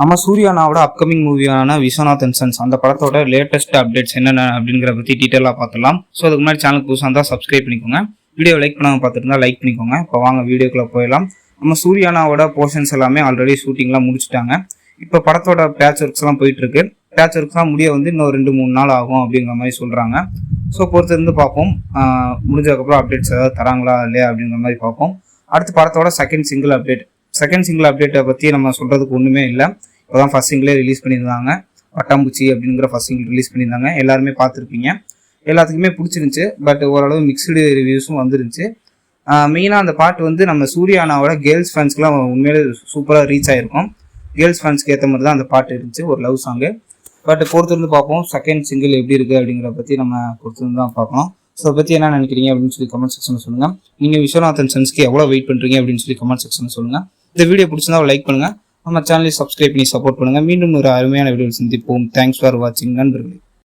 நம்ம சூர்யானாவோட upcoming மூவியான Viswanath and sons அந்த படத்தோட லேட்டஸ்ட் அப்டேட்ஸ் என்னென்ன அப்படிங்கிற பற்றி டீட்டெயிலாக பார்த்துலாம். ஸோ அதுக்கு முன்னாடி சேனல் புதுசாக இருந்தால் சப்ஸ்கிரைப் பண்ணிக்கோங்க. வீடியோ லைக் பண்ணாமல் பார்த்துருந்தா லைக் பண்ணிக்கோங்க. இப்போ வாங்க வீடியோக்குள்ளே போயிடலாம். நம்ம சூர்யானாவோட போர்ஷன்ஸ் எல்லாமே ஆல்ரெடி ஷூட்டிங்லாம் முடிச்சுட்டாங்க. இப்போ படத்தோட பேட்ச் ஒர்க்ஸ்லாம் போயிட்டுருக்கு. பேட்ச் ஒர்க்ஸ்லாம் முடிய இன்னும் 2-3 நாள் ஆகும் அப்படிங்கிற மாதிரி சொல்கிறாங்க. ஸோ பொறுத்து இருந்து பார்ப்போம். முடிஞ்சதுக்கப்புறம் அப்டேட்ஸ் ஏதாவது தராங்களா இல்லையா அப்படிங்கிற மாதிரி பார்ப்போம். அடுத்து படத்தோட செகண்ட் சிங்கிள் அப்டேட்டை பற்றி நம்ம சொல்கிறதுக்கு ஒன்றுமே இல்லை. இப்போ தான் ஃபர்ஸ்ட் சிங்கிளே ரிலீஸ் பண்ணியிருந்தாங்க. பட்டாம்பூச்சி அப்படிங்கிற ஃபர்ஸ்ட் சிங்கிள் ரிலீஸ் பண்ணியிருந்தாங்க. எல்லாருமே பார்த்துருப்பீங்க. எல்லாத்துக்குமே பிடிச்சிருந்துச்சு. பட் ஓரளவு மிக்சடு ரிவ்யூஸும் வந்துருந்துச்சு. மெயினாக அந்த பாட்டு நம்ம சூர்யானாவோட கேர்ள்ஸ் ஃபேன்ஸ்க்குலாம் உண்மையிலே சூப்பராக ரீச் ஆகிருக்கும். கேர்ள்ஸ் ஃபேன்ஸ்க்கு ஏற்ற மாதிரி தான் அந்த பாட்டு இருந்துச்சு, ஒரு லவ் சாங்கு. பட் பொறுத்திருந்து பார்ப்போம் செகண்ட் சிங்கிள் எப்படி இருக்குது அப்படிங்கிற பற்றி நம்ம பொறுத்திருந்து தான் பார்க்கணும். ஸோ அதை பற்றி என்ன நினைக்கிறீங்க அப்படின்னு சொல்லி கமெண்ட் செக்ஷனில் சொல்லுங்கள். நீங்கள் விஸ்வநாத் அண்ட் சன்ஸ்க்கு எவ்வளோ வெயிட் பண்ணுறீங்க அப்படின்னு சொல்லி கமெண்ட் செக்ஷனில் சொல்லுங்கள். இந்த வீடியோ பிடிச்சிருந்தா லைக் பண்ணுங்கள். நம்ம சேனலை சப்ஸ்கிரைப் பண்ணி சப்போர்ட் பண்ணுங்கள். மீண்டும் ஒரு அருமையான வீடியோ சந்திப்போம். தேங்க்ஸ் ஃபார் வாட்சிங் நண்பர்களே.